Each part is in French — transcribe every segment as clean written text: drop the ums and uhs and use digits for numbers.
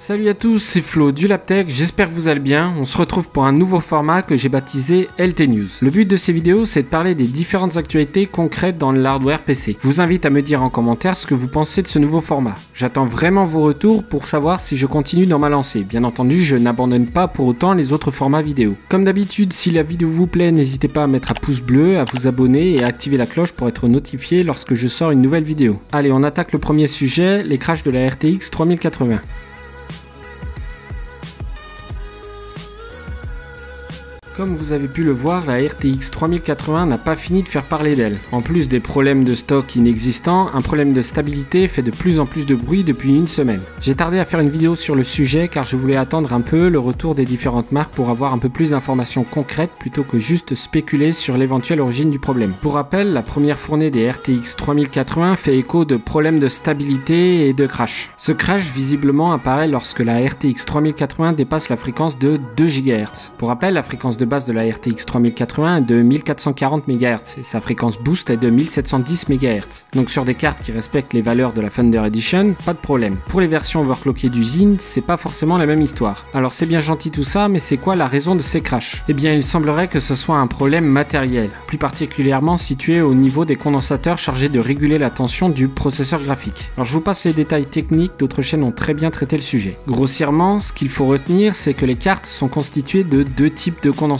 Salut à tous, c'est Flo du LabTech, j'espère que vous allez bien. On se retrouve pour un nouveau format que j'ai baptisé LT News. Le but de ces vidéos, c'est de parler des différentes actualités concrètes dans le hardware PC. Je vous invite à me dire en commentaire ce que vous pensez de ce nouveau format. J'attends vraiment vos retours pour savoir si je continue dans ma lancée. Bien entendu, je n'abandonne pas pour autant les autres formats vidéo. Comme d'habitude, si la vidéo vous plaît, n'hésitez pas à mettre un pouce bleu, à vous abonner et à activer la cloche pour être notifié lorsque je sors une nouvelle vidéo. Allez, on attaque le premier sujet, les crashs de la RTX 3080. Comme vous avez pu le voir, la RTX 3080 n'a pas fini de faire parler d'elle. En plus des problèmes de stock inexistants, un problème de stabilité fait de plus en plus de bruit depuis une semaine. J'ai tardé à faire une vidéo sur le sujet car je voulais attendre un peu le retour des différentes marques pour avoir un peu plus d'informations concrètes plutôt que juste spéculer sur l'éventuelle origine du problème. Pour rappel, la première fournée des RTX 3080 fait écho de problèmes de stabilité et de crash. Ce crash visiblement apparaît lorsque la RTX 3080 dépasse la fréquence de 2 GHz. Pour rappel, la fréquence de base de la RTX 3080 est de 1440 MHz et sa fréquence boost est de 1710 MHz. Donc sur des cartes qui respectent les valeurs de la Thunder Edition, pas de problème. Pour les versions overclockées d'usine, c'est pas forcément la même histoire. Alors c'est bien gentil tout ça, mais c'est quoi la raison de ces crashs? Eh bien il semblerait que ce soit un problème matériel, plus particulièrement situé au niveau des condensateurs chargés de réguler la tension du processeur graphique. Alors je vous passe les détails techniques, d'autres chaînes ont très bien traité le sujet. Grossièrement, ce qu'il faut retenir, c'est que les cartes sont constituées de deux types de condensateurs.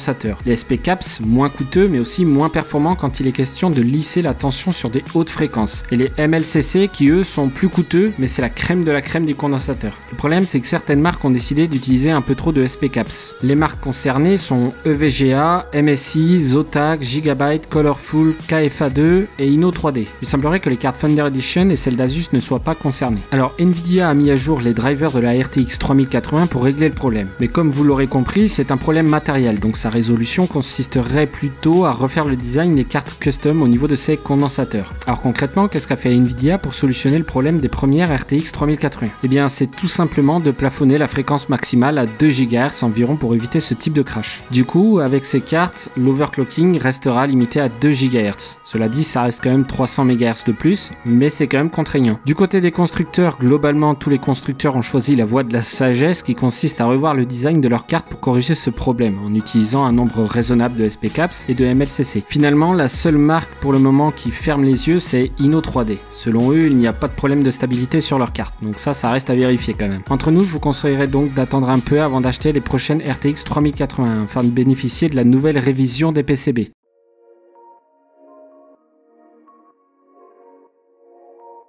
Les SP Caps, moins coûteux mais aussi moins performants quand il est question de lisser la tension sur des hautes fréquences. Et les MLCC qui eux sont plus coûteux mais c'est la crème de la crème du condensateur. Le problème c'est que certaines marques ont décidé d'utiliser un peu trop de SP Caps. Les marques concernées sont EVGA, MSI, Zotac, Gigabyte, Colorful, KFA2 et Inno3D. Il semblerait que les cartes Thunder Edition et celles d'Asus ne soient pas concernées. Alors Nvidia a mis à jour les drivers de la RTX 3080 pour régler le problème. Mais comme vous l'aurez compris, c'est un problème matériel, donc sa résolution consisterait plutôt à refaire le design des cartes custom au niveau de ces condensateurs. Alors concrètement, qu'est-ce qu'a fait Nvidia pour solutionner le problème des premières RTX 3080? Eh bien c'est tout simplement de plafonner la fréquence maximale à 2 GHz environ pour éviter ce type de crash. Du coup, avec ces cartes, l'overclocking restera limité à 2 GHz. Cela dit, ça reste quand même 300 MHz de plus, mais c'est quand même contraignant. Du côté des constructeurs, globalement tous les constructeurs ont choisi la voie de la sagesse qui consiste à revoir le design de leurs cartes pour corriger ce problème en utilisant un nombre raisonnable de SP Caps et de MLCC. Finalement, la seule marque pour le moment qui ferme les yeux, c'est Inno3D. Selon eux, il n'y a pas de problème de stabilité sur leur carte, donc ça reste à vérifier quand même. Entre nous, je vous conseillerais donc d'attendre un peu avant d'acheter les prochaines RTX 3080 afin de bénéficier de la nouvelle révision des PCB.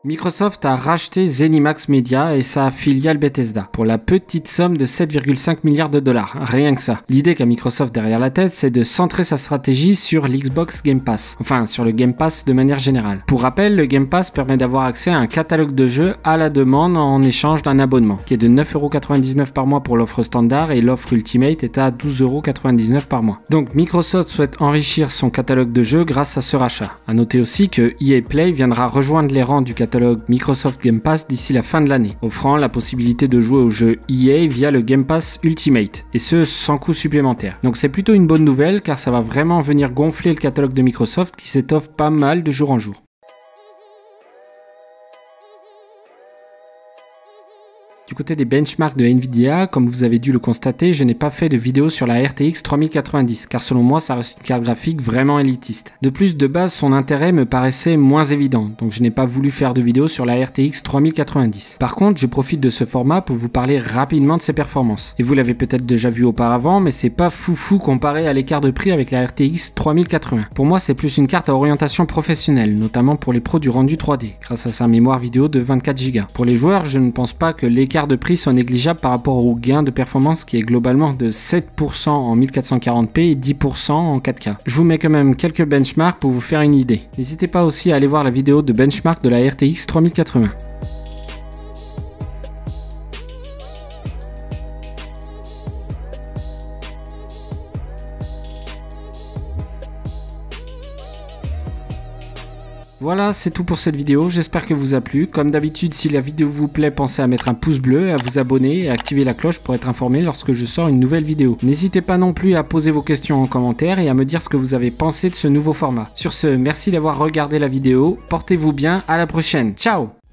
Microsoft a racheté ZeniMax Media et sa filiale Bethesda pour la petite somme de 7,5 milliards de dollars, rien que ça. L'idée qu'a Microsoft derrière la tête, c'est de centrer sa stratégie sur l'Xbox Game Pass, enfin sur le Game Pass de manière générale. Pour rappel, le Game Pass permet d'avoir accès à un catalogue de jeux à la demande en échange d'un abonnement, qui est de 9,99€ par mois pour l'offre standard et l'offre Ultimate est à 12,99€ par mois. Donc Microsoft souhaite enrichir son catalogue de jeux grâce à ce rachat. A noter aussi que EA Play viendra rejoindre les rangs du catalogue Microsoft Game Pass d'ici la fin de l'année, offrant la possibilité de jouer aux jeux EA via le Game Pass Ultimate, et ce sans coût supplémentaire. Donc c'est plutôt une bonne nouvelle car ça va vraiment venir gonfler le catalogue de Microsoft qui s'étoffe pas mal de jour en jour. Du côté des benchmarks de Nvidia, comme vous avez dû le constater, je n'ai pas fait de vidéo sur la RTX 3090, car selon moi ça reste une carte graphique vraiment élitiste. De plus, de base, son intérêt me paraissait moins évident, donc je n'ai pas voulu faire de vidéo sur la RTX 3090. Par contre, je profite de ce format pour vous parler rapidement de ses performances. Et vous l'avez peut-être déjà vu auparavant, mais c'est pas foufou comparé à l'écart de prix avec la RTX 3080. Pour moi, c'est plus une carte à orientation professionnelle, notamment pour les pros du rendu 3D, grâce à sa mémoire vidéo de 24 Go. Pour les joueurs, je ne pense pas que l'écart de prix soit négligeable par rapport au gain de performance qui est globalement de 7% en 1440p et 10% en 4K. Je vous mets quand même quelques benchmarks pour vous faire une idée. N'hésitez pas aussi à aller voir la vidéo de benchmark de la RTX 3080. Voilà, c'est tout pour cette vidéo, j'espère que vous a plu. Comme d'habitude, si la vidéo vous plaît, pensez à mettre un pouce bleu, à vous abonner et à activer la cloche pour être informé lorsque je sors une nouvelle vidéo. N'hésitez pas non plus à poser vos questions en commentaire et à me dire ce que vous avez pensé de ce nouveau format. Sur ce, merci d'avoir regardé la vidéo, portez-vous bien, à la prochaine, ciao!